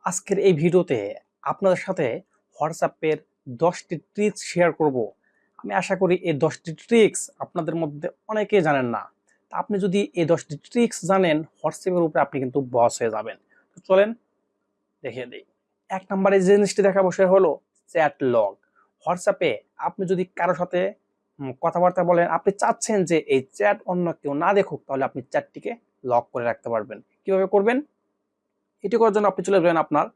আজকের এই ভিডিওতে আপনাদের সাথে হোয়াটসঅ্যাপের 10টি ট্রিক্স শেয়ার করব। আমি আশা করি এই 10টি ট্রিক্স আপনাদের মধ্যে অনেকেই জানেন না। তা আপনি যদি এই 10টি ট্রিক্স জানেন, হোয়াটসঅ্যাপের উপরে আপনি কিন্তু বস হয়ে যাবেন। তো চলেন দেখিয়ে দিই। 1 নম্বরে যে জিনিসটি দেখাবো সেটা হলো চ্যাট লগ। হোয়াটসঅ্যাপে আপনি যদি কারো সাথে কথাবার্তা বলেন, আপনি চাচ্ছেন যে এই চ্যাট অন্য কেউ না দেখুক, তাহলে আপনি চ্যাটটিকে লক করে রাখতে পারবেন। কিভাবে করবেন? এটি করার জন্য আপনি চলে যাবেন আপনার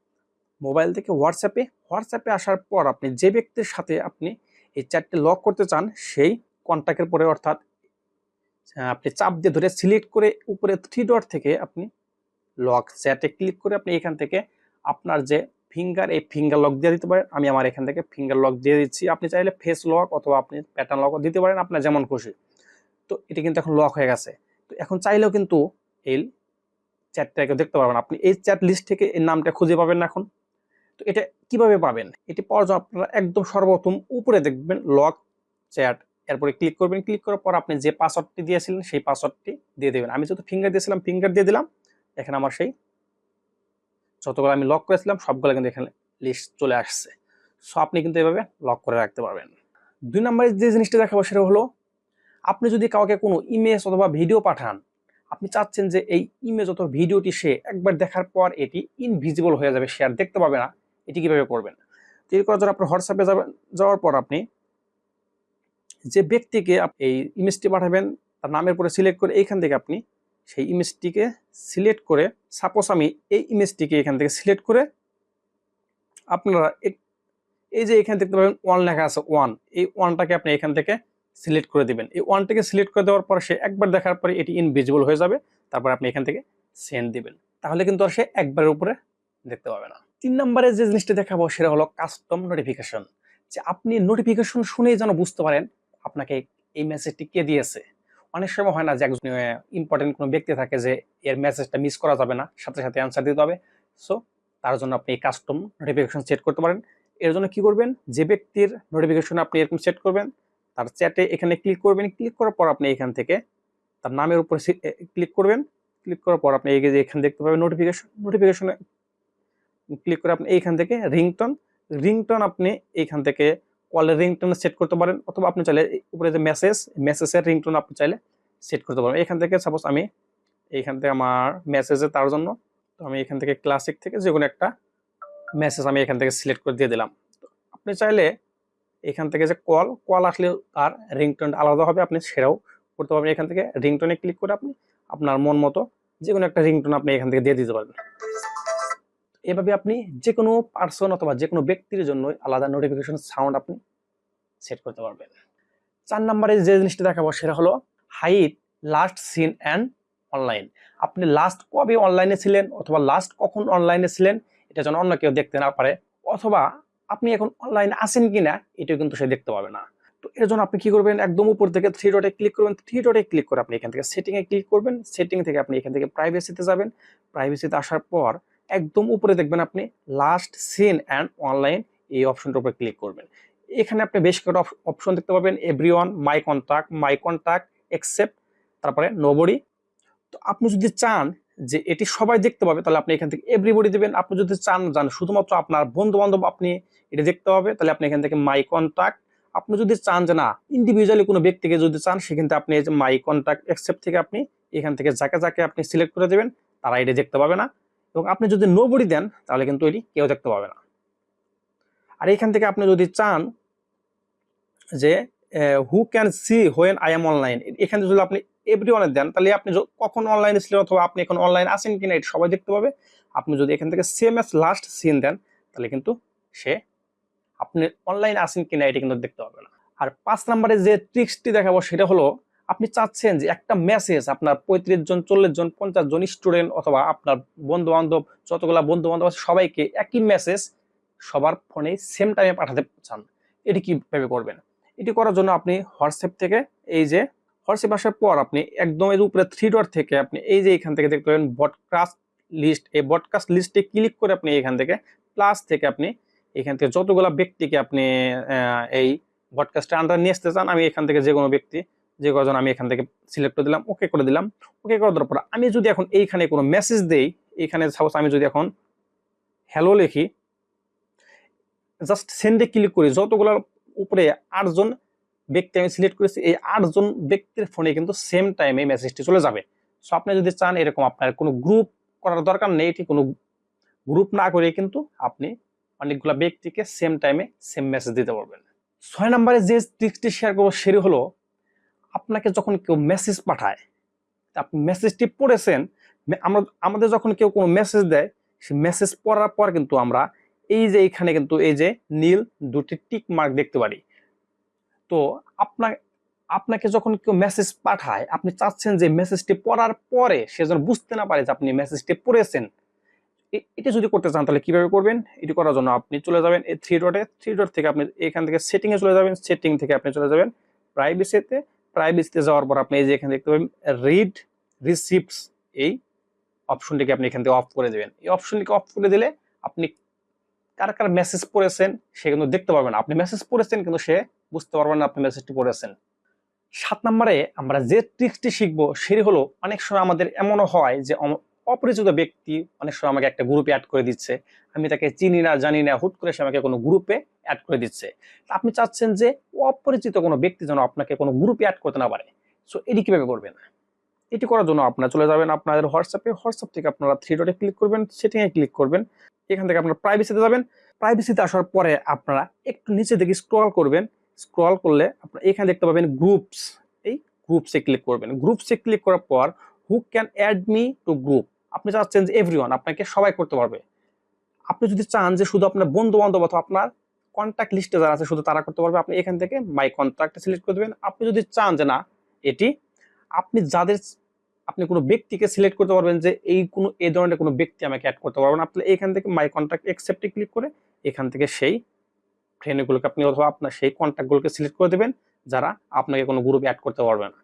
মোবাইল থেকে হোয়াটসঅ্যাপে আসার পর আপনি যে ব্যক্তির সাথে আপনি এই চ্যাটটি লক করতে চান সেই কন্ট্যাক্টের পরে, অর্থাৎ আপনি চাপ দিয়ে ধরে সিলেক্ট করে উপরে থ্রি ডট থেকে আপনি লক চ্যাটে ক্লিক করে আপনি এখান থেকে আপনার যে ফিঙ্গার, এই ফিঙ্গার লক দিয়ে দিতে পারেন। আমি আমার এখান থেকে ফিঙ্গার লক দিয়ে দিচ্ছি। আপনি চাইলে ফেস লক অথবা আপনি প্যাটার্ন লকও দিতে পারেন, আপনার যেমন খুশি। তো এটি কিন্তু এখন লক হয়ে গেছে। তো এখন চাইলেও কিন্তু এই চ্যাটটাকে দেখতে পারবেন। আপনি এই চ্যাট লিস্ট থেকে এই নামটা খুঁজে পাবেন না এখন। তো এটা কিভাবে পাবেন? এটি পাওয়ার জন্য আপনারা একদম সর্বপ্রথম উপরে দেখবেন লক চ্যাট, এরপরে ক্লিক করবেন। ক্লিক করার পর আপনি যে পাসওয়ার্ডটি দিয়েছিলেন সেই পাসওয়ার্ডটি দিয়ে দেবেন। আমি যত ফিঙ্গার দিয়েছিলাম ফিঙ্গার দিয়ে দিলাম। এখানে আমার সেই যতগুলো আমি লক করেছিলাম সবগুলো কিন্তু এখানে লিস্ট চলে আসছে। সো আপনি কিন্তু এভাবে লক করে রাখতে পারবেন। 2 নম্বরে যে জিনিসটা দেখাবো সেটা হলো, আপনি যদি কাউকে কোনো ইমেজ অথবা ভিডিও পাঠান, আপনি চাচ্ছেন যে এই ইমেজ অথবা ভিডিওটি সে একবার দেখার পর এটি ইনভিজিবল হয়ে যাবে, সে আর দেখতে পাবে না। এটি কিভাবে করবেন? তৈরি করার জন্য আপনার হোয়াটসঅ্যাপে যাওয়ার পর আপনি যে ব্যক্তিকে এই ইমেজটি পাঠাবেন তার নামের পরে সিলেক্ট করে এইখান থেকে আপনি সেই ইমেজটিকে সিলেক্ট করে, সাপোজ আমি এই ইমেজটিকে এখান থেকে সিলেক্ট করে আপনারা এই যে এখানে দেখতে পাবেন ওয়ান লেখা আছে, ওয়ান, এই ওয়ানটাকে আপনি এখান থেকে সিলেক্ট করে দিবেন। এই ওয়ানটাকে সিলেক্ট করে দেওয়ার পর সে একবার দেখার পরে এটি ইনভিজিবল হয়ে যাবে। তারপর আপনি এখান থেকে সেন্ড দিবেন, তাহলে কিন্তু আর সে একবারের উপরে দেখতে পাবে না। 3 নম্বরে যে জিনিসটা দেখাবো সেটা হলো কাস্টম নোটিফিকেশন। যে আপনি নোটিফিকেশন শুনেই যেন বুঝতে পারেন আপনাকে এই মেসেজটি কে দিয়েছে। অনেক সময় হয় না যে একজন ইম্পর্টেন্ট কোনো ব্যক্তি থাকে যে এর মেসেজটা মিস করা যাবে না, সাথে সাথে অ্যান্সার দিতে হবে। সো তার জন্য আপনি এই কাস্টম নোটিফিকেশন সেট করতে পারেন। এর জন্য কি করবেন? যে ব্যক্তির নোটিফিকেশন আপনি এরকম সেট করবেন তার চ্যাটে এখানে ক্লিক করবেন। ক্লিক করার পর আপনি এখান থেকে তার নামের উপরে ক্লিক করবেন। ক্লিক করার পর আপনি এই যে এখানে দেখতে পাবেন নোটিফিকেশনে ক্লিক করে আপনি এইখান থেকে রিংটোন আপনি এইখান থেকে কলের রিংটোন সেট করতে পারেন, অথবা আপনি চাইলে উপরে যে মেসেজের রিংটোন আপনি চাইলে সেট করতে পারেন। এখান থেকে সাপোজ আমি এইখান থেকে আমার মেসেজে তার জন্য, তো আমি এখান থেকে ক্লাসিক থেকে যে কোনো একটা মেসেজ আমি এখান থেকে সিলেক্ট করে দিয়ে দিলাম। আপনি চাইলে এখান থেকে যে কল আসলে তার রিংটোন আলাদা হবে, আপনি সেটাও করতে পারবেন। এখান থেকে রিংটোনে ক্লিক করে আপনি আপনার মন মতো যে কোনো একটা রিংটোন আপনি এখান থেকে দিয়ে দিতে পারবেন। এভাবে আপনি যে কোনো পার্সন অথবা যে কোনো ব্যক্তির জন্য আলাদা নোটিফিকেশন সাউন্ড আপনি সেট করতে পারবেন। 4 নম্বরে যে জিনিসটা দেখাবো সেটা হলো hide last seen and online. আপনি লাস্ট কবে অনলাইনে ছিলেন অথবা লাস্ট কখন অনলাইনে ছিলেন এটা যেন অন্য কেউ দেখতে না পারে, অথবা আপনি এখন অনলাইনে আছেন কিনা এটাও কিন্তু সে দেখতে পাবে না। তো এর জন্য আপনি কি করবেন? একদম উপর থেকে থ্রি ডটে ক্লিক করবেন। থ্রি ডটে ক্লিক করে আপনি এখান থেকে সেটিংয়ে ক্লিক করবেন। সেটিং থেকে আপনি এখান থেকে প্রাইভেসিতে যাবেন। প্রাইভেসিতে আসার পর একদম উপরে দেখবেন আপনি লাস্ট সিন অ্যান্ড অনলাইন, এই অপশনটার উপরে ক্লিক করবেন। এখানে আপনি বেশ কয়েকটা অপশন দেখতে পাবেন, এভরিওয়ান, মাই কন্টাক্ট, এক্সেপ্ট, তারপরে নোবডি। তো আপনি যদি চান যে এটি সবাই দেখতে পাবে তাহলে আপনি এখান থেকে এভরিবডি দিবেন। আপনি যদি চান শুধুমাত্র আপনার বন্ধু বান্ধব আপনি এটা দেখতে পাবে তাহলে আপনি এখান থেকে মাই কন্টাক্ট। আপনি যদি চান যে না ইন্ডিভিজুয়ালি কোনো ব্যক্তিকে যদি চান সেক্ষেত্রে আপনি এই যে মাই কন্টাক্ট এক্সেপ্ট থেকে আপনি এখান থেকে যাকে যাকে আপনি সিলেক্ট করে দেবেন তারা এটা দেখতে পাবে না। এবং আপনি যদি নোবডি দেন তাহলে কিন্তু এটি কেউ দেখতে পাবে না। আর এখান থেকে আপনি যদি চান যে who can see when I am online, এখানে যদি আপনি এভরিওয়ানে দেন তাহলে আপনি কখন অনলাইনে ছিলেন অথবা আপনি এখন অনলাইন আছেন কিনা এটা সবাই দেখতে পাবে। আপনি যদি এখান থেকে সেম এস লাস্ট সিন দেন তাহলে কিন্তু সে আপনি অনলাইন আছেন কিনা এটা কিন্তু দেখতে পাবে না। আর 5 নম্বরে যে ট্রিক্সটি দেখাবো সেটা হলো, আপনি চাচ্ছেন যে একটা মেসেজ আপনার 35 জন 40 জন 50 জন স্টুডেন্ট অথবা আপনার বন্ধু বান্ধব যতগুলা বন্ধু বান্ধব আছে সবাইকে একই মেসেজ সবার ফোনে সেম টাইমে পাঠাতে চান। এটি কিভাবে করবেন? এটি করার জন্য আপনি হোয়াটসঅ্যাপ থেকে এই যে হোয়াটসঅ্যাপ আসার পর আপনি একদম এর উপরে থ্রি ডট থেকে আপনি এই যে এখান থেকে দেখতে পাবেন ব্রডকাস্ট লিস্ট, এই ব্রডকাস্ট লিস্টে ক্লিক করে আপনি এখান থেকে প্লাস থেকে আপনি এখান থেকে যতগুলা ব্যক্তিকে আপনি এই ব্রডকাস্টের আন্ডার নিয়ে আসতে চান, আমি এখান থেকে যে কোনো ব্যক্তি যে কজন আমি এখান থেকে সিলেক্ট করে দিলাম, ওকে করে দিলাম। ওকে করে দেওয়ার পর আমি যদি এখন এইখানে কোনো মেসেজ দেই, এইখানে সাপোজ আমি যদি এখন হ্যালো লিখি, জাস্ট সেন্ডে ক্লিক করি, যতগুলো উপরে 8জন ব্যক্তি আমি সিলেক্ট করেছি এই 8জন ব্যক্তির ফোনে কিন্তু সেম টাইমে মেসেজটি চলে যাবে। সো আপনি যদি চান এরকম আপনার কোনো গ্রুপ করার দরকার নেই, এটি কোনো গ্রুপ না করে কিন্তু আপনি অনেকগুলো ব্যক্তিকে সেম টাইমে সেম মেসেজ দিতে পারবেন। 6 নম্বরে যে ট্রিক্সটি শেয়ার করবো সেটি হলো, আপনাকে যখন কেউ মেসেজ পাঠায়, আপনি মেসেজটি পড়েছেন, আমাদের যখন কেউ কোনো মেসেজ দেয়, সে মেসেজ পড়ার পর কিন্তু আমরা এই যে এখানে কিন্তু এই যে নীল দুটি টিক মার্ক দেখতে পারি। তো আপনাকে যখন কেউ মেসেজ পাঠায়, আপনি চাচ্ছেন যে মেসেজটি পড়ার পরে সে যেন বুঝতে না পারে যে আপনি মেসেজটি পড়েছেন। এটা যদি করতে চান তাহলে কিভাবে করবেন? এটি করার জন্য আপনি চলে যাবেন এই থ্রি ডট থেকে আপনি এখান থেকে সেটিং এ চলে যাবেন, সেটিং থেকে আপনি চলে যাবেন প্রাইভেসিতে, প্রাইভেসিতে যাওয়ার পর আপনি এই যে এখানে দেখতে পাবেন রিড রিসিপ্টস, এই অপশনটিকে আপনি এখান থেকে অফ করে দেবেন। এই অপশনটিকে অফ করে দিলে আপনি কার কার মেসেজ পড়েছেন সে কিন্তু দেখতে পারবেন। আপনি মেসেজ পড়েছেন কিন্তু সে বুঝতে পারবেন না আপনি মেসেজটি পড়েছেন। 7 নম্বরে আমরা যে ট্রিক্সটি শিখবো সেটি হলো, অনেক সময় আমাদের এমনও হয় যে অপরিচিত ব্যক্তি অনেক সময় আমাকে একটা গ্রুপে অ্যাড করে দিচ্ছে, আমি তাকে চিনি না জানি না, হুট করে সে আমাকে কোনো গ্রুপে অ্যাড করে দিচ্ছে। আপনি চাচ্ছেন যে অপরিচিত কোনো ব্যক্তি যেন আপনাকে কোনো গ্রুপে অ্যাড করতে না পারে। সো এটি কিভাবে করবেন? এটি করার জন্য আপনারা চলে যাবেন আপনাদের হোয়াটসঅ্যাপে, হোয়াটসঅ্যাপ থেকে আপনারা থ্রি ডটে ক্লিক করবেন, সেটিং এ ক্লিক করবেন, এখান থেকে আপনারা প্রাইভেসিতে যাবেন। প্রাইভেসিতে আসার পরে আপনারা একটু নিচে দিকে স্ক্রল করবেন, স্ক্রল করলে আপনারা এখানে দেখতে পাবেন গ্রুপস, এই গ্রুপসে ক্লিক করবেন। গ্রুপসে ক্লিক করার পর who can add me to group, আপনি চাচ্ছেন যে এভরিওয়ান, আপনাকে সবাই করতে পারবে। আপনি যদি চান যে শুধু আপনার বন্ধু বান্ধব অথবা আপনার কন্ট্যাক্ট লিস্টে যারা আছে শুধু তারা করতে পারবে, আপনি এখান থেকে মাই কন্ট্যাক্ট সিলেক্ট করে দেবেন। আপনি যদি চান যে না, এটি আপনি যাদের, আপনি কোনো ব্যক্তিকে সিলেক্ট করতে পারবেন যে এই ধরনের কোনো ব্যক্তি আমাকে অ্যাড করতে পারবেন, আপনি এখান থেকে মাই কন্ট্যাক্ট অ্যাকসেপ্টে ক্লিক করে এখান থেকে সেই ফ্রেন্ডগুলোকে আপনি অথবা আপনার সেই কন্ট্যাক্টগুলোকে সিলেক্ট করে দেবেন যারা আপনাকে কোনো গ্রুপে অ্যাড করতে পারবে না।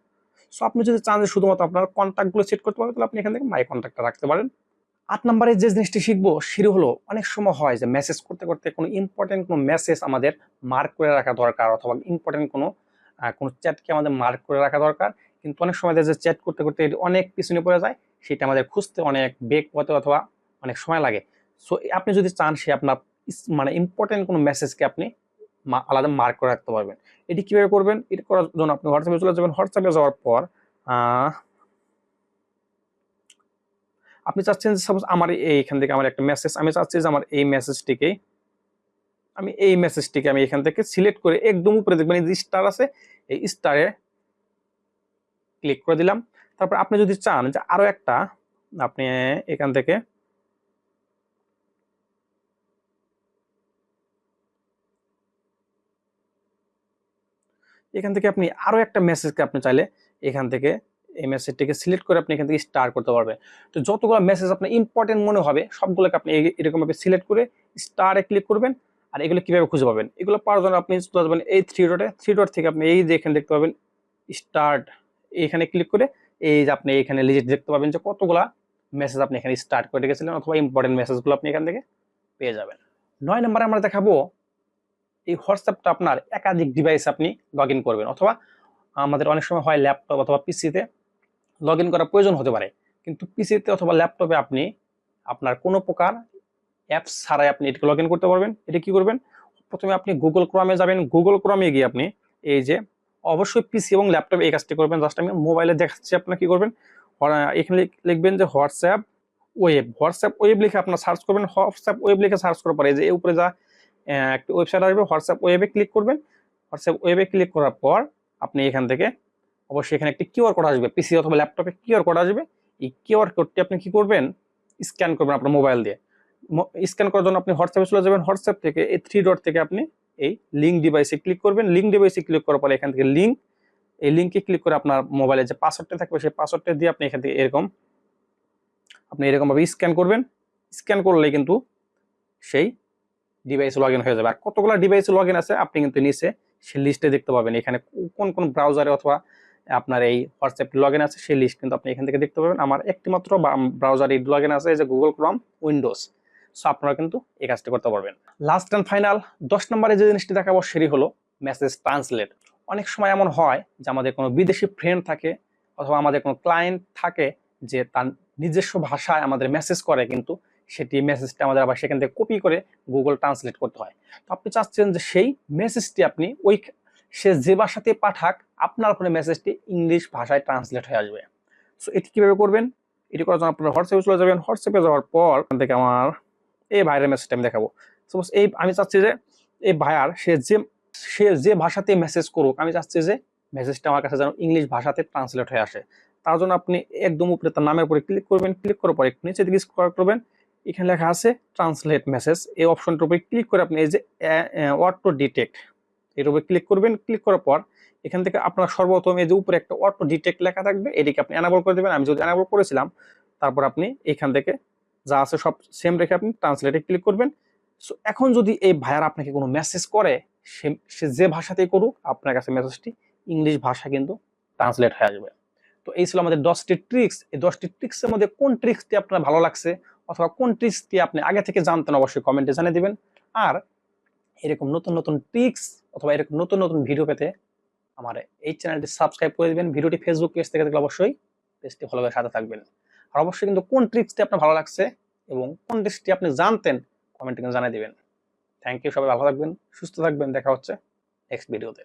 সো আপনি যদি চান যে শুধুমাত্র আপনার কন্ট্যাক্টগুলো সেট করতে পারবেন, তাহলে আপনি এখান থেকে মাই কন্ট্যাক্টটা রাখতে পারেন। 8 নম্বরে যে জিনিসটি শিখবো সেটি হলো, অনেক সময় হয় যে মেসেজ করতে করতে কোনো ইম্পর্টেন্ট কোনো মেসেজ আমাদের মার্ক করে রাখা দরকার, অথবা ইম্পর্টেন্ট কোনো চ্যাটকে আমাদের মার্ক করে রাখা দরকার, কিন্তু অনেক সময় যে চ্যাট করতে করতে অনেক পিছনে পড়ে যায়, সেটা আমাদের খুঁজতে অনেক বেগ পথে অথবা অনেক সময় লাগে। সো আপনি যদি চান সে আপনার ইম্পর্টেন্ট কোনো মেসেজকে আপনি আলাদা মার্ক করে রাখতে পারবেন। এটি কিভাবে করবেন? এটি করার জন্য আপনি হোয়াটসঅ্যাপে চলে যাবেন। হোয়াটসঅ্যাপে যাওয়ার পর আপনি চাচ্ছেন যে সাপোজ আমার এইখান থেকে আমার একটা মেসেজ, আমি চাচ্ছি যে আমার এই মেসেজটিকে আমি এখান থেকে সিলেক্ট করে একদম উপরে দেখবেন এই যে স্টার আছে, এই স্টারে ক্লিক করে দিলাম। তারপর আপনি যদি চান যে আরো একটা, আপনি এখান থেকে আপনি আরো একটা মেসেজকে আপনি চাইলে এখান থেকে এই মেসেজটিকে সিলেক্ট করে আপনি এখান থেকে স্টার করতে পারবেন। তো যতগুলো মেসেজ আপনার ইম্পর্টেন্ট মনে হবে সবগুলোকে আপনি এরকম ভাবে সিলেক্ট করে স্টারে ক্লিক করবেন। আর এগুলো কিভাবে খুঁজে পাবেন? এগুলো পাওয়ার জন্য আপনি চলে যাবেন এই থ্রি ডট থেকে আপনি এই যে এখানে দেখতে পাবেন স্টার্ট, এখানে ক্লিক করে এই যে আপনি এখানে লিস্ট দেখতে পাবেন যে কতগুলা মেসেজ আপনি এখানে স্টার্ট করে রেখেছিলেন, অথবা ইম্পর্টেন্ট মেসেজগুলো আপনি এখান থেকে পেয়ে যাবেন। 9 নম্বরে আমরা দেখাবো এই হোয়াটসঅ্যাপটা আপনার একাধিক ডিভাইসে আপনি লগ ইন করবেন, অথবা আমাদের অনেক সময় হয় ল্যাপটপ অথবা পিসিতে লগ ইন করার প্রয়োজন হতে পারে, কিন্তু পিসিতে অথবা ল্যাপটপে আপনি আপনার কোনো প্রকার অ্যাপস ছাড়াই আপনি এটাকে লগ ইন করতে পারবেন। এটা কি করবেন? প্রথমে আপনি গুগল ক্রমে যাবেন, গুগল ক্রমে গিয়ে আপনি এই যে অবশ্যই পিসি এবং ল্যাপটপে এই কাজটি করবেন। জাস্ট আমি মোবাইলে দেখাচ্ছি আপনার কি করবেন। এখানে লিখবেন যে হোয়াটসঅ্যাপ ওয়েব লিখে আপনার সার্চ করবেন। হোয়াটসঅ্যাপ ওয়েব লিখে সার্চ করার পরে যে উপরে যা একটা ওয়েবসাইট আসবে, হোয়াটসঅ্যাপ ওয়েবে ক্লিক করবেন। হোয়াটসঅ্যাপ ওয়েবে ক্লিক করার পর আপনি এখান থেকে অবশ্যই এখানে একটি কিউআর কোড আসবে, পিসি অথবা ল্যাপটপে কিউআর কোড আসবে। এই কিউআর কোডটি আপনি কি করবেন? স্ক্যান করবেন আপনার মোবাইল দিয়ে। স্ক্যান করার জন্য আপনি হোয়াটসঅ্যাপে চলে যাবেন। হোয়াটসঅ্যাপ থেকে এই থ্রি ডট থেকে আপনি এই লিঙ্ক ডিভাইসে ক্লিক করবেন। লিঙ্ক ডিভাইসে ক্লিক করার পরে এখান থেকে এই লিঙ্কে ক্লিক করে আপনার মোবাইলে যে পাসওয়ার্ডটা থাকবে সেই পাসওয়ার্ডটা দিয়ে আপনি এখান থেকে এরকম ভাবে স্ক্যান করবেন। স্ক্যান করলে কিন্তু সেই ডিভাইসে লগ ইন হয়ে যাবে। আর কতগুলো ডিভাইসে লগ ইন আছে আপনি কিন্তু নিচে সেই লিস্টে দেখতে পাবেন, এখানে কোন কোন ব্রাউজারে অথবা আপনার এই হোয়াটসঅ্যাপ লগ ইন আছে সেই লিস্ট কিন্তু আপনি এখান থেকে দেখতে পাবেন। আমার একটি মাত্র ব্রাউজারে লগ ইন আছে, এই যে গুগল ক্রোম উইন্ডোজ। সো আপনারা কিন্তু এই কাজটি করতে পারবেন। লাস্ট অ্যান্ড ফাইনাল 10 নম্বরে যে জিনিসটি দেখাবো সেটি হলো মেসেজ ট্রান্সলেট। অনেক সময় এমন হয় যে আমাদের কোনো বিদেশি ফ্রেন্ড থাকে অথবা আমাদের কোনো ক্লায়েন্ট থাকে যে তার নিজস্ব ভাষায় আমাদের মেসেজ করে, কিন্তু সেটি মেসেজটা আমাদের আবার সেখান থেকে কপি করে গুগল ট্রান্সলেট করতে হয়। তো আপনি চাচ্ছেন যে সেই মেসেজটি আপনি সে যে ভাষাতে পাঠাক আপনার ফোনে মেসেজটি ইংলিশ ভাষায় ট্রান্সলেট হয়ে আসবে। সো এটি কিভাবে করবেন? এটি করার জন্য আপনারা হোয়াটসঅ্যাপে চলে যাবেন। হোয়াটসঅ্যাপে যাওয়ার পর এখান থেকে আমার এই ভাইয়ের মেসেজটা আমি দেখাবো। সাপোজ আমি চাচ্ছি যে এই ভাইয়ার সে যে ভাষাতে মেসেজ করুক, আমি চাচ্ছি যে মেসেজটা আমার কাছে যেন ইংলিশ ভাষাতে ট্রান্সলেট হয়ে আসে। তার জন্য আপনি একদম উপরে তার নামের উপরে ক্লিক করবেন। ক্লিক করার পর একটু নিচে দিকে স্ক্রল করবেন, এখানে লেখা আছে ট্রান্সলেট মেসেজ। এই অপশনটার উপরে ক্লিক করে আপনি এই যে অটো ডিটেক্ট এর উপরে ক্লিক করবেন। ক্লিক করার পর এখান থেকে আপনার সর্বপ্রথম এই যে উপরে একটা অটো ডিটেক্ট লেখা থাকবে, এটিকে আপনি এনাবল করে দেবেন। আমি যদি এনাবল করেছিলাম, তারপর আপনি এখান থেকে যা আছে সব সেম রেখে আপনি ট্রান্সলেটে ক্লিক করবেন। সো এখন যদি এই ভাইয়ার আপনাকে কোনো মেসেজ করে, সে যে ভাষাতেই করুক আপনার কাছে মেসেজটি ইংলিশ ভাষা কিন্তু ট্রান্সলেট হয়ে আসবে। তো এই ছিল আমাদের 10টি ট্রিক্স। এই 10টি ট্রিক্সের মধ্যে কোন ট্রিক্সটি আপনার ভালো লাগছে অথবা কোন ট্রিক্সটি আপনি আগে থেকে জানতেন অবশ্যই কমেন্টে জানিয়ে দিবেন। আর এরকম নতুন নতুন ট্রিক্স অথবা এরকম নতুন নতুন ভিডিও পেতে আমার এই চ্যানেলটি সাবস্ক্রাইব করে দিবেন। ভিডিওটি ফেসবুক পেজ থেকে দেখলে অবশ্যই পেজটি ফলো করে সাথে থাকবেন। আর অবশ্যই কিন্তু কোন ট্রিক্সটি আপনার ভালো লাগছে এবং কোন ট্রিক্সটি আপনি জানতেন কমেন্টে কিন্তু জানিয়ে দিবেন। থ্যাংক ইউ, সবাই ভালো থাকবেন, সুস্থ থাকবেন। দেখা হচ্ছে নেক্সট ভিডিওতে।